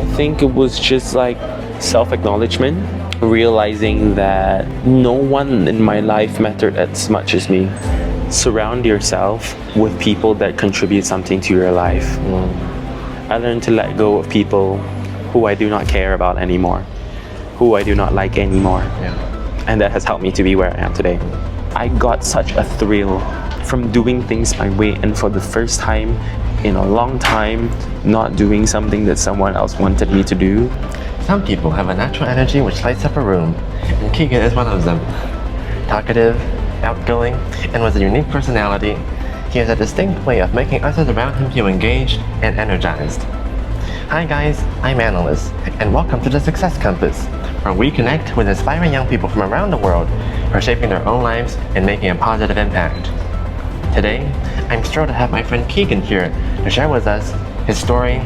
I think it was just like self-acknowledgement, realizing that no one in my life mattered as much as me. Surround yourself with people that contribute something to your life. I learned to let go of people who I do not care about anymore, who I do not like anymore. And that has helped me to be where I am today. I got such a thrill from doing things my way, and for the first time in a long time, not doing something that someone else wanted me to do. Some people have a natural energy which lights up a room, and Keegan is one of them. Talkative, outgoing, and with a unique personality, he has a distinct way of making others around him feel engaged and energized. Hi guys, I'm Analyst, and welcome to the Success Compass, where we connect with inspiring young people from around the world who are shaping their own lives and making a positive impact. Today, I'm thrilled to have my friend Keegan here to share with us his story,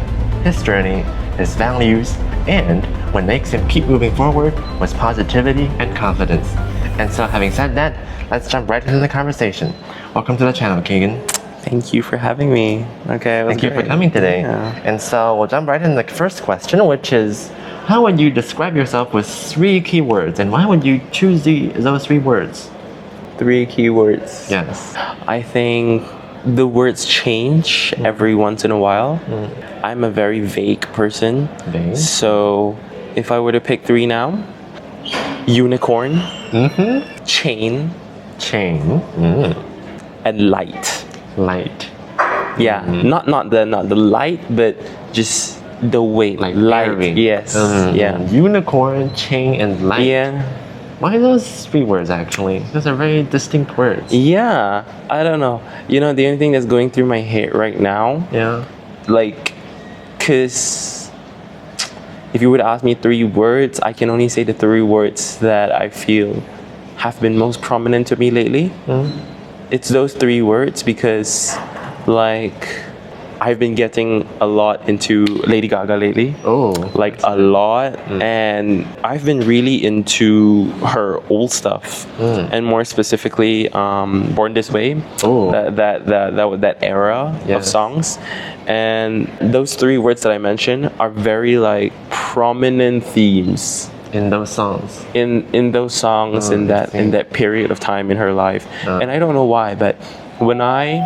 his journey, his values, and what makes him keep moving forward with positivity and confidence. And so having said that, let's jump right into the conversation. Welcome to the channel, Keegan. Thank you for having me. Okay, Thank you for coming today. And so we'll jump right into the first question, which is, how would you describe yourself with 3 key words, and why would you choose those 3 words? 3 keywords. Yes. I think the words change every once in a while. I'm a very vague person. Vague? So if I were to pick 3 now, unicorn, chain, and light. Light. Yeah, not the light, but just the way, Like light. airy. Yes. Yeah. Unicorn, chain, and light. Yeah. Why those 3 words actually? Those are very distinct words. Yeah. I don't know. You know, the only thing that's going through my head right now, Yeah. like, cause if you would ask me 3 words, I can only say the 3 words that I feel have been most prominent to me lately. It's those 3 words because, like, I've been getting a lot into Lady Gaga lately. Oh. Like a lot. And I've been really into her old stuff. And more specifically, Born This Way. Oh. That era of songs. And those 3 words that I mentioned are very like prominent themes In those songs. in those songs in that period of time in her life. And I don't know why, but when I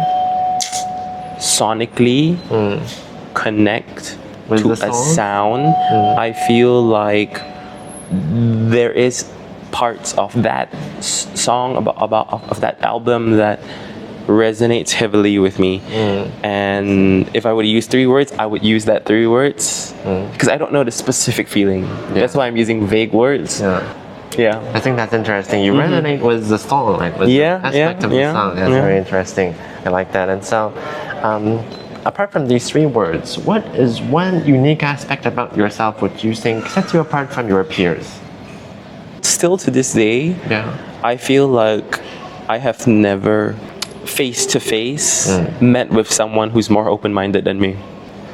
sonically connect With to the a song? sound, I feel like there is parts of that song of that album that resonates heavily with me. And if I would use 3 words, I would use that 3 words because I don't know the specific feeling. That's why I'm using vague words. Yeah. I think that's interesting. You resonate with the song, right? With the aspect of the song. That's very interesting. I like that. And so, apart from these 3 words, what is one unique aspect about yourself which you think sets you apart from your peers? Still to this day, I feel like I have never face to face met with someone who's more open-minded than me.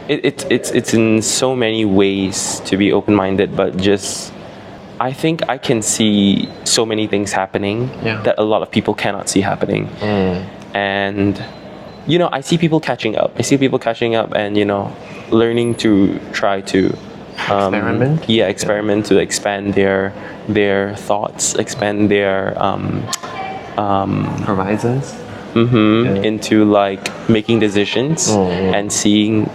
It's in so many ways to be open-minded, but just I think I can see so many things happening that a lot of people cannot see happening. And you know, I see people catching up. And you know, learning to try to Experiment? Experiment to expand their thoughts, expand their Horizons? into like making decisions and seeing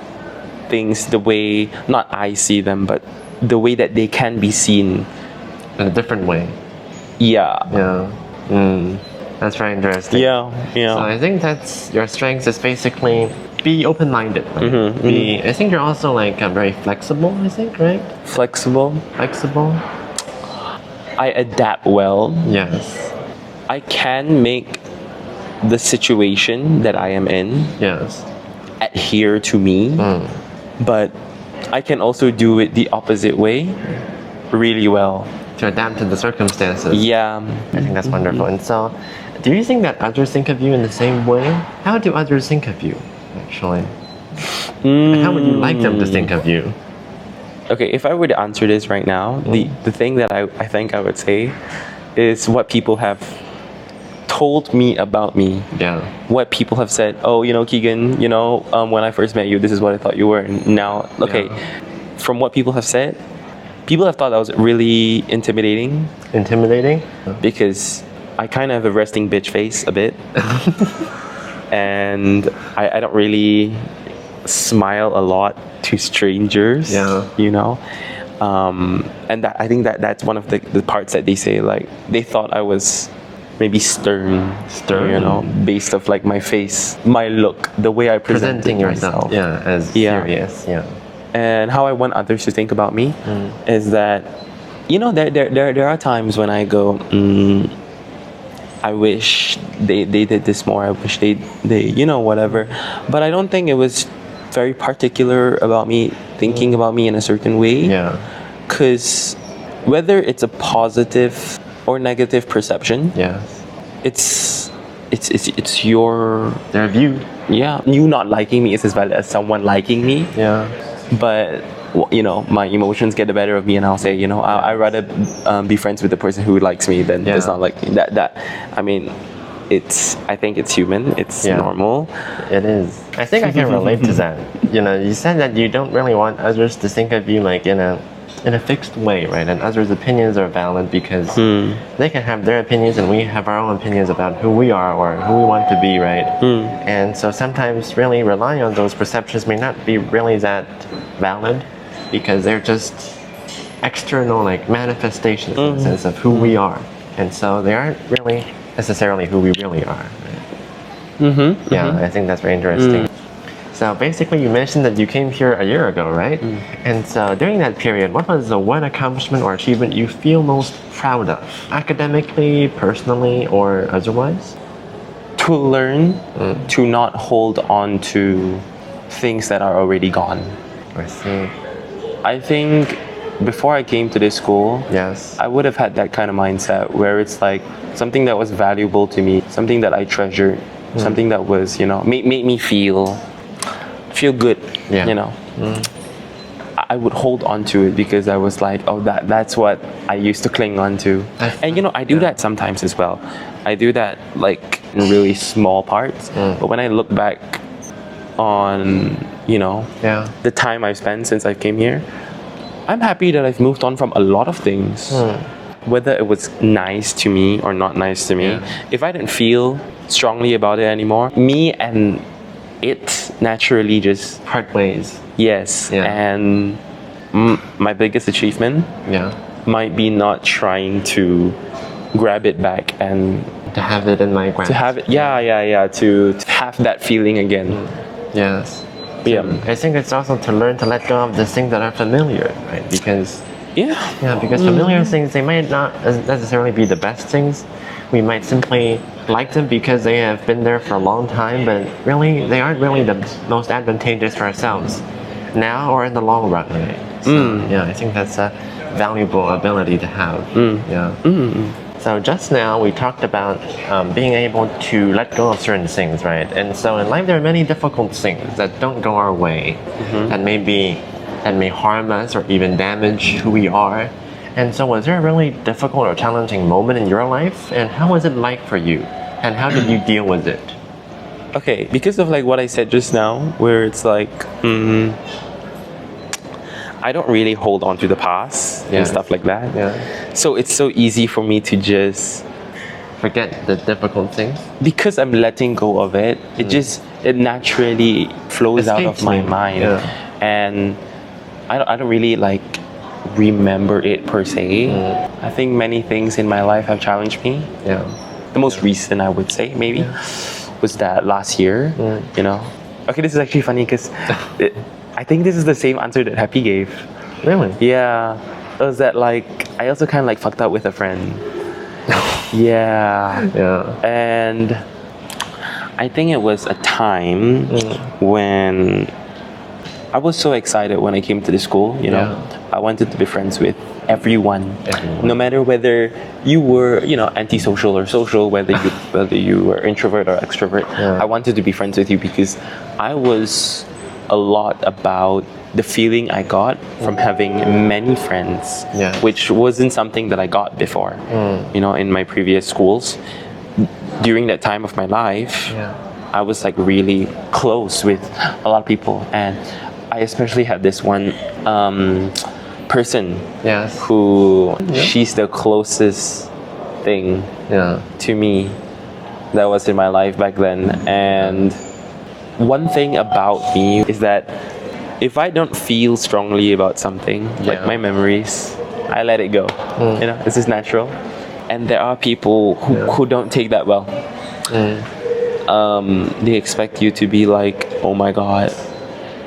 things the way not I see them, but the way that they can be seen In a different way. That's very interesting. So I think that's your strength is basically be open-minded. Right? I think you're also like very flexible, I think, right? Flexible. I adapt well. Yes. I can make the situation that I am in adhere to me, but I can also do it the opposite way really well. To adapt to the circumstances. Yeah. I think that's wonderful. And so, do you think that others think of you in the same way? How do others think of you, actually? And how would you like them to think of you? Okay, if I were to answer this right now, the thing that I think I would say is what people have told me about me. What people have said, oh, you know, Keegan, you know, when I first met you, this is what I thought you were. And now, from what people have said, people have thought I was really intimidating Intimidating? because I kind of have a resting bitch face a bit. And I don't really smile a lot to strangers, Yeah. you know. And I think that's one of the parts that they say, like, they thought I was maybe stern, you know, based off like my face, my look, the way I presented Presenting yourself, myself. yeah, as serious, yeah. And how I want others to think about me is that, you know, there are times when I go, I wish they did this more. I wish they you know, whatever. But I don't think it was very particular about me thinking about me in a certain way. Yeah. Because whether it's a positive or negative perception, Yes. it's your, Their view. yeah, you not liking me is as valid as someone liking me. Yeah. But you know, my emotions get the better of me, and I'll say, you know, I'd rather be friends with the person who likes me than does not like me. That I mean, I think it's human, it's normal. It is. I think I can relate to that. You know, you said that you don't really want others to think of you like in a fixed way, right? And others' opinions are valid because they can have their opinions and we have our own opinions about who we are or who we want to be, right? And so sometimes really relying on those perceptions may not be really that valid because they're just external, like manifestations in the sense of who we are. And so they aren't really necessarily who we really are. Right? Yeah, I think that's very interesting. So basically you mentioned that you came here a year ago, right? And so during that period, what was the one accomplishment or achievement you feel most proud of? Academically, personally, or otherwise? To learn to not hold on to things that are already gone. I see. I think before I came to this school, Yes. I would have had that kind of mindset where it's like something that was valuable to me, something that I treasured, something that was, you know, made me feel good, you know. I would hold on to it because I was like, oh, that's what I used to cling on to. And you know, I do that sometimes as well. I do that like in really small parts. But when I look back on, you know, the time I've spent since I came here, I'm happy that I've moved on from a lot of things. Whether it was nice to me or not nice to me, if I didn't feel strongly about it anymore, me and it naturally just Part ways. Yes. And my biggest achievement might be not trying to grab it back and To have it in my grasp. to have it, to have that feeling again. Yes. Yeah. I think it's also to learn to let go of the things that are familiar, right? Because because familiar things, they might not necessarily be the best things. We might simply like them because they have been there for a long time, but really they aren't really the most advantageous for ourselves now or in the long run, right? So, I think that's a valuable ability to have. So just now we talked about being able to let go of certain things, right? And so in life there are many difficult things that don't go our way, that may harm us or even damage who we are. And so was there a really difficult or challenging moment in your life? And how was it like for you? And how did you deal with it? Okay, because of like what I said just now, where it's like, I don't really hold on to the past and stuff like that. So it's so easy for me to just forget the difficult things. Because I'm letting go of it, it naturally flows out of my mind. And I don't really like remember it per se. I think many things in my life have challenged me. The most recent, I would say, maybe, was that last year, you know. Okay, this is actually funny because I think this is the same answer that Happy gave. Really? Yeah. It was that like, I also kind of like fucked up with a friend. And I think it was a time when I was so excited when I came to the school, you know. I wanted to be friends with everyone. No matter whether you were, you know, antisocial or social, whether you were introvert or extrovert. I wanted to be friends with you because I was a lot about the feeling I got from having many friends, which wasn't something that I got before, you know, in my previous schools. During that time of my life, I was like really close with a lot of people, and especially had this one person Yes. who she's the closest thing Yeah. to me that was in my life back then. And one thing about me is that if I don't feel strongly about something, like my memories, I let it go. You know, it's just natural. And there are people who don't take that well. They expect you to be like, oh my God,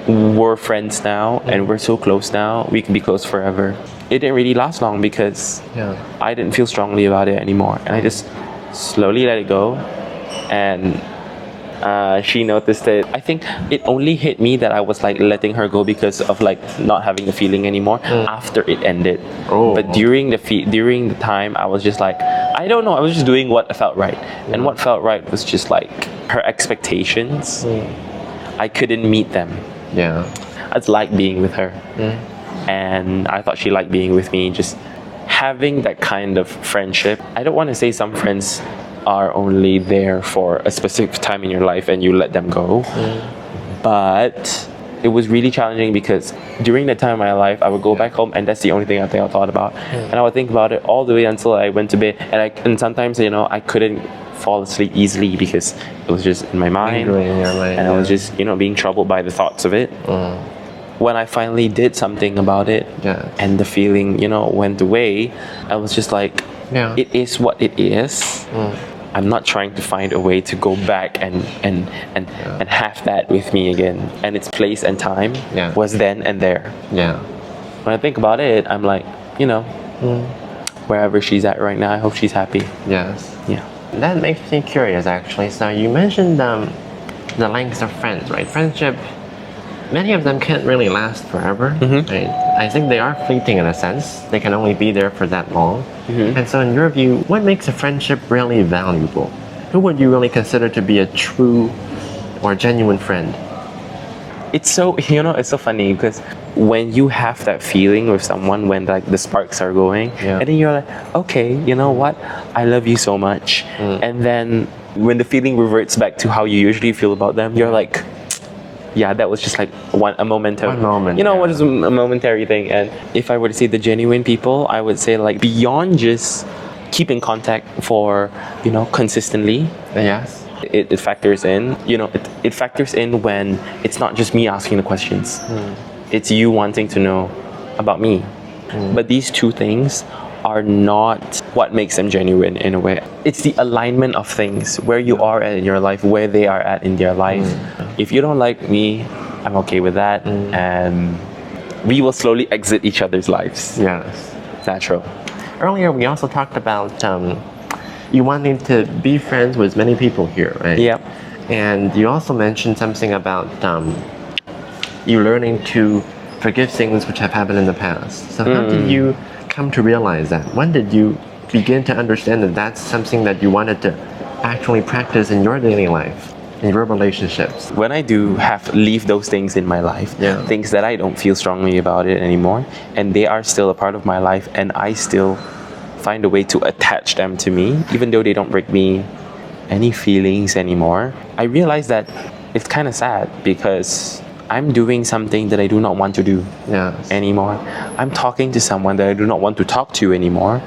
we're friends now and we're so close now, we can be close forever. It didn't really last long because I didn't feel strongly about it anymore. And I just slowly let it go. And she noticed it. I think it only hit me that I was like letting her go because of like not having a feeling anymore after it ended. But during the time, I was just like, I don't know, I was just doing what felt right. And what felt right was just like her expectations. I couldn't meet them. Yeah. I just liked being with her. And I thought she liked being with me. Just having that kind of friendship. I don't want to say some friends are only there for a specific time in your life and you let them go. But it was really challenging because during that time in my life, I would go back home and that's the only thing I think I thought about. And I would think about it all the way until I went to bed. And sometimes, you know, I couldn't fall asleep easily because it was just in my mind. And I was just, you know, being troubled by the thoughts of it. When I finally did something about it and the feeling, you know, went away, I was just like, it is what it is. I'm not trying to find a way to go back and have that with me again. And its place and time was then and there. When I think about it, I'm like, you know, wherever she's at right now, I hope she's happy. Yes. Yeah. That makes me curious actually. So you mentioned the length of friends, right? Friendship, many of them can't really last forever. Right? I think they are fleeting in a sense. They can only be there for that long. And so in your view, what makes a friendship really valuable? Who would you really consider to be a true or genuine friend? It's so, you know, it's so funny because when you have that feeling with someone, when like the sparks are going, and then you're like, okay, you know what? I love you so much. And then when the feeling reverts back to how you usually feel about them, you're like, yeah, that was just like a moment, you know, what is a momentary thing. And if I were to say the genuine people, I would say like beyond just keeping contact for, you know, consistently. Yes. It factors in, you know, it factors in when it's not just me asking the questions. It's you wanting to know about me. But these two things are not what makes them genuine in a way. It's the alignment of things, where you are at in your life, where they are at in their life. If you don't like me, I'm okay with that. And we will slowly exit each other's lives. Yes. It's natural. Earlier, we also talked about you wanting to be friends with many people here, right? Yep. And you also mentioned something about you learning to forgive things which have happened in the past. So how did you come to realize that? When did you begin to understand that that's something that you wanted to actually practice in your daily life, in your relationships? When I do leave those things in my life, things that I don't feel strongly about it anymore, and they are still a part of my life, and I still find a way to attach them to me, even though they don't bring me any feelings anymore, I realize that it's kind of sad because I'm doing something that I do not want to do anymore. I'm talking to someone that I do not want to talk to anymore.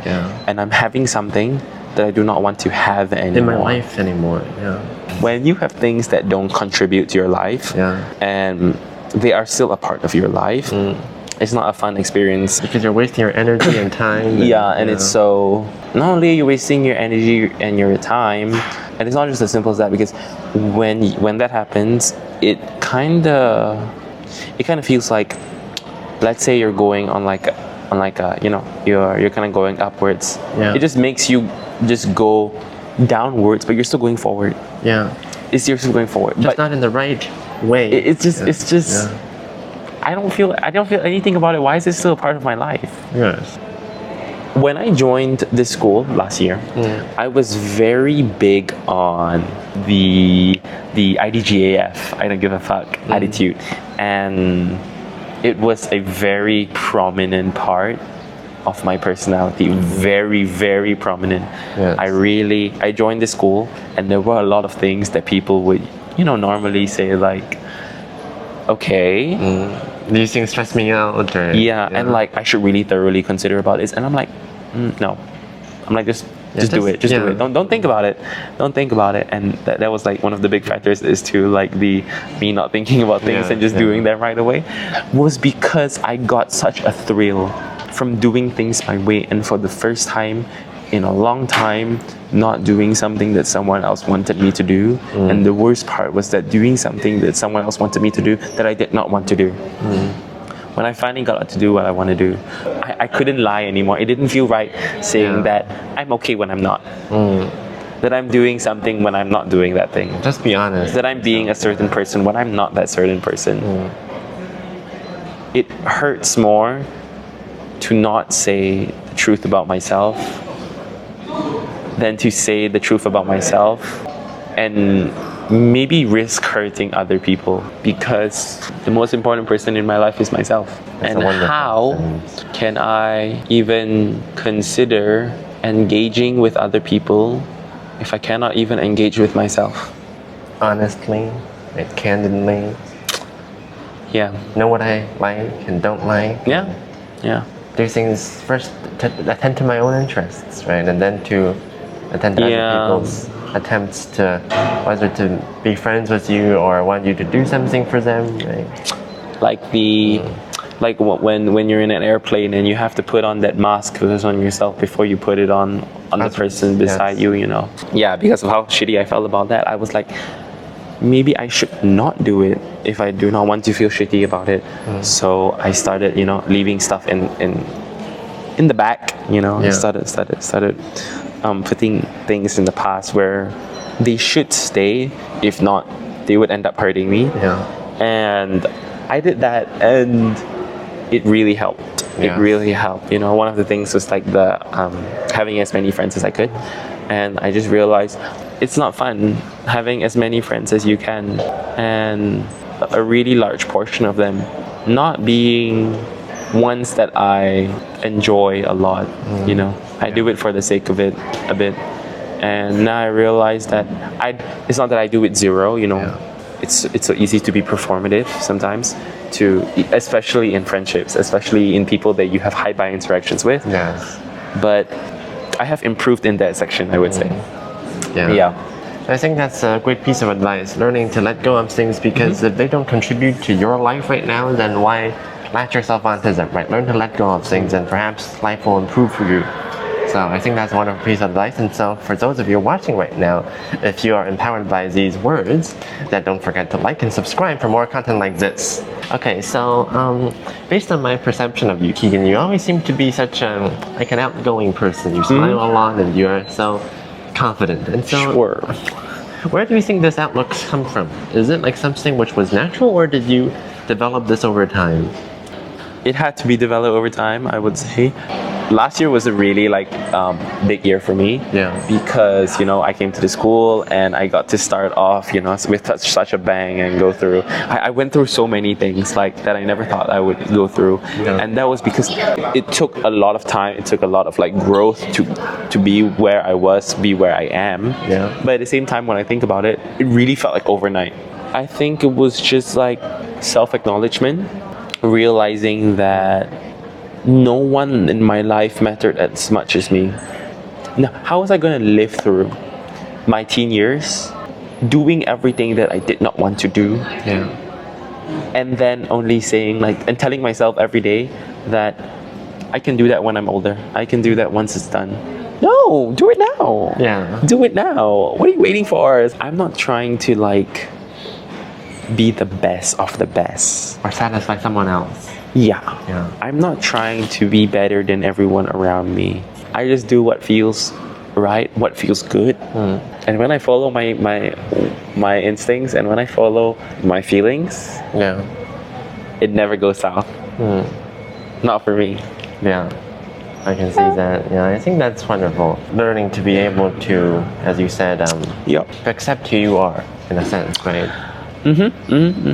And I'm having something that I do not want to have anymore. In my life anymore, When you have things that don't contribute to your life and they are still a part of your life, it's not a fun experience. Because you're wasting your energy and time. And it's so, not only are you wasting your energy and your time, and it's not just as simple as that, because when that happens, it kind of feels like, let's say you're going on like a you know, you're kind of going upwards. It just makes you just go downwards, but you're still going forward. You're still going forward, just but not in the right way. It's just I don't feel anything about it. Why is it still a part of my life? Yes. When I joined this school last year, I was very big on the IDGAF, I don't give a fuck attitude, and it was a very prominent part of my personality. Very, very prominent. I joined the school, and there were a lot of things that people would, you know, normally say like, okay, these things stress me out. Or, yeah, and like I should really thoroughly consider about this. And I'm like, no. I'm like, just do it. Just do it. Don't think about it. Don't think about it. And that was like one of the big factors is to like me not thinking about things and just doing them right away, was because I got such a thrill from doing things my way, and for the first time in a long time not doing something that someone else wanted me to do. And the worst part was that doing something that someone else wanted me to do that I did not want to do. When I finally got to do what I want to do, I couldn't lie anymore. It didn't feel right saying that I'm okay when I'm not. That I'm doing something when I'm not doing that thing. Just be honest. That I'm being a certain person when I'm not that certain person. It hurts more to not say the truth about myself than to say the truth about myself and maybe risk hurting other people, because the most important person in my life is myself. And how can I even consider engaging with other people if I cannot even engage with myself? Honestly, like candidly. Yeah. Know what I like and don't like. Yeah. Yeah. Do things first to attend to my own interests, right? And then to attend to other people's attempts to, whether to be friends with you or want you to do something for them, right? Like like when you're in an airplane and you have to put on that mask on yourself before you put it on the person beside you, you know. Yeah, because of how shitty I felt about that, I was like, maybe I should not do it if I do not want to feel shitty about it. So I started, you know, leaving stuff in the back, you know. I started putting things in the past where they should stay. If not, they would end up hurting me. And I did that, and it really helped. It really helped. You know, one of the things was like the having as many friends as I could, and I just realized it's not fun having as many friends as you can, and a really large portion of them not being ones that I enjoy a lot. You know, I do it for the sake of it a bit, and now I realize that it's not that I do it zero. You know, it's so easy to be performative sometimes, especially in friendships, especially in people that you have high-buy interactions with. But I have improved in that section, I would say. I think that's a great piece of advice, learning to let go of things, because if they don't contribute to your life right now, then why latch yourself onto them, right? Learn to let go of things, and perhaps life will improve for you. So I think that's one of the pieces of advice. And so for those of you watching right now, if you are empowered by these words, then don't forget to like and subscribe for more content like this. Okay, so based on my perception of you, Keegan, you always seem to be such like an outgoing person. You smile a lot, and you're so confident. And so, where do you think this outlook comes from? Is it like something which was natural, or did you develop this over time? It had to be developed over time, I would say. Last year was a really big year for me, because, you know, I came to the school and I got to start off, you know, with such a bang and go through. I went through so many things like that I never thought I would go through, and that was because it took a lot of time. It took a lot of like growth to be where I was, be where I am. But at the same time, when I think about it, it really felt like overnight. I think it was just like self-acknowledgement, realizing that no one in my life mattered as much as me. Now, how was I going to live through my teen years doing everything that I did not want to do? And then only saying and telling myself every day that I can do that when I'm older. I can do that once it's done. No, do it now. Do it now. What are you waiting for? I'm not trying to be the best of the best. Or satisfy someone else. I'm not trying to be better than everyone around me. I just do what feels right, what feels good. And when I follow my instincts, and when I follow my feelings, it never goes south. Not for me. I can see that. I think that's wonderful. Learning to be able to, as you said, accept who you are, in a sense, right?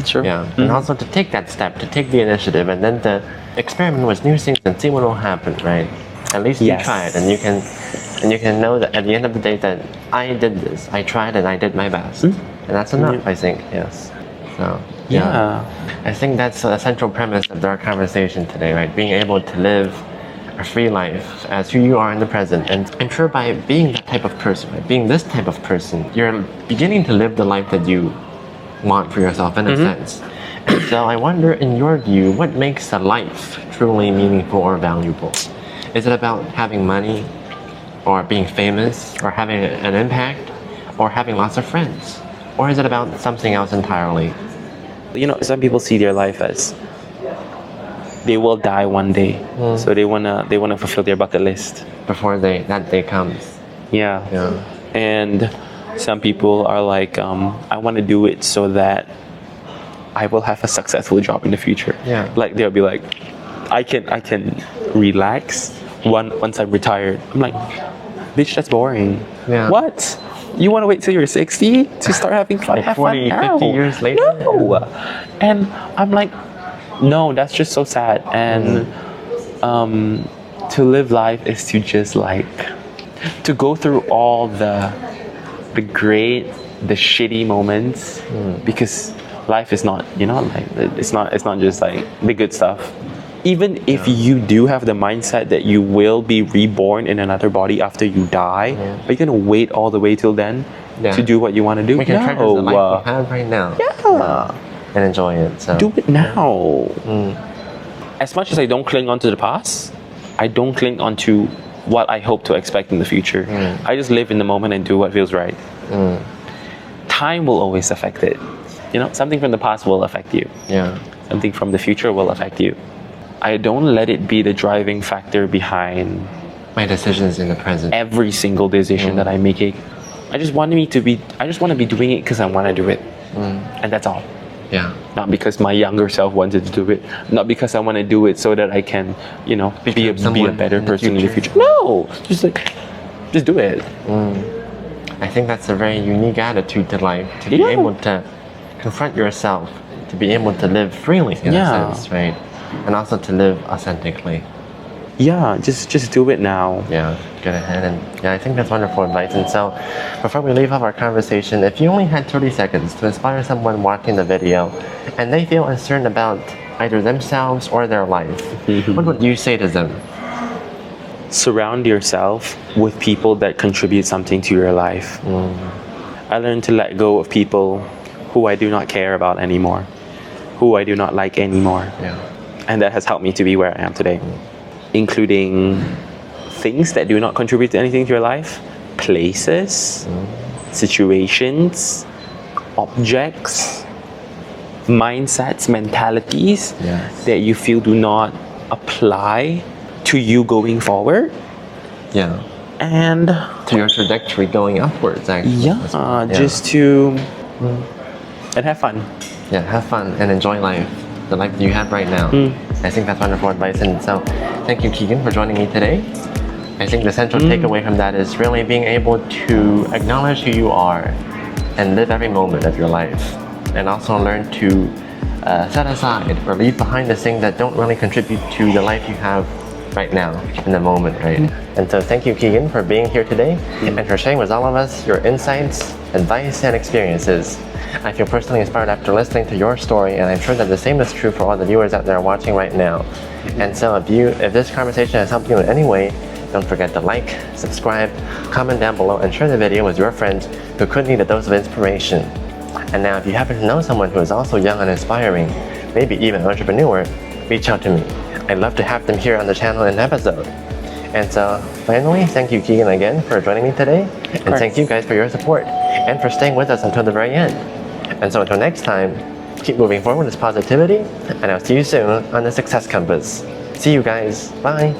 Sure. And also to take that step, to take the initiative, and then to experiment with new things and see what will happen, right? At least you tried, and you can know that at the end of the day that I did this, I tried and I did my best, and that's enough, I think. So Yeah. I think that's a central premise of our conversation today, right? Being able to live a free life as who you are in the present. And I'm sure by being that type of person, right? Being this type of person, you're beginning to live the life that you want for yourself in a sense. And so I wonder, in your view, what makes a life truly meaningful or valuable? Is it about having money, or being famous, or having an impact, or having lots of friends? Or is it about something else entirely? You know, some people see their life as they will die one day, so they wanna fulfill their bucket list Before that day comes. Yeah. Yeah. And some people are like, I want to do it so that I will have a successful job in the future. Yeah. Like they'll be like, I can relax once I'm retired. I'm like, bitch, that's boring. Yeah. What? You want to wait till you're 60 to start having fun? Like have 40, fun 50 now. years later? No. And I'm like, no, that's just so sad. And to live life is to just like to go through all the great, the shitty moments, because life is not, you know, like it's not just like the good stuff. Even if you do have the mindset that you will be reborn in another body after you die, are you gonna wait all the way till then to do what you want to do? We can treasure the life we have right now. Yeah. And enjoy it. So Do it now. As much as I don't cling on to the past, I don't cling on to what I hope to expect in the future. I just live in the moment and do what feels right. Time will always affect it. You know, something from the past will affect you. Yeah. Something from the future will affect you. I don't let it be the driving factor behind My decisions in the present. every single decision that I'm making. I just want to be doing it because I want to do it. And that's all. Yeah. Not because my younger self wanted to do it. Not because I want to do it so that I can, you know, be a better person in the future. No! Just do it. I think that's a very unique attitude to life, to be able to confront yourself, to be able to live freely in a sense, right? And also to live authentically. Yeah, just do it now. Yeah, get ahead. And yeah, I think that's wonderful advice. And so, before we leave off our conversation, if you only had 30 seconds to inspire someone watching the video and they feel uncertain about either themselves or their life, what would you say to them? Surround yourself with people that contribute something to your life. I learned to let go of people who I do not care about anymore, who I do not like anymore. Yeah. And that has helped me to be where I am today. Including things that do not contribute to anything to your life, places, situations, objects, mindsets, mentalities that you feel do not apply to you going forward. Yeah. And to your trajectory going upwards, actually. Just to and have fun. Yeah, have fun and enjoy life, the life that you have right now. I think that's wonderful advice. And so, thank you, Keegan, for joining me today. I think the central takeaway from that is really being able to acknowledge who you are and live every moment of your life, and also learn to set aside or leave behind the things that don't really contribute to the life you have right now, in the moment, right? And so thank you, Keegan, for being here today and for sharing with all of us your insights, advice, and experiences. I feel personally inspired after listening to your story, and I'm sure that the same is true for all the viewers out there watching right now. And so if this conversation has helped you in any way, don't forget to like, subscribe, comment down below, and share the video with your friends who could need a dose of inspiration. And now if you happen to know someone who is also young and inspiring, maybe even an entrepreneur, reach out to me. I'd love to have them here on the channel in an episode. And so finally, thank you, Keegan, again for joining me today. And thank you guys for your support and for staying with us until the very end. And so until next time, keep moving forward with positivity, and I'll see you soon on the Success Compass. See you guys. Bye.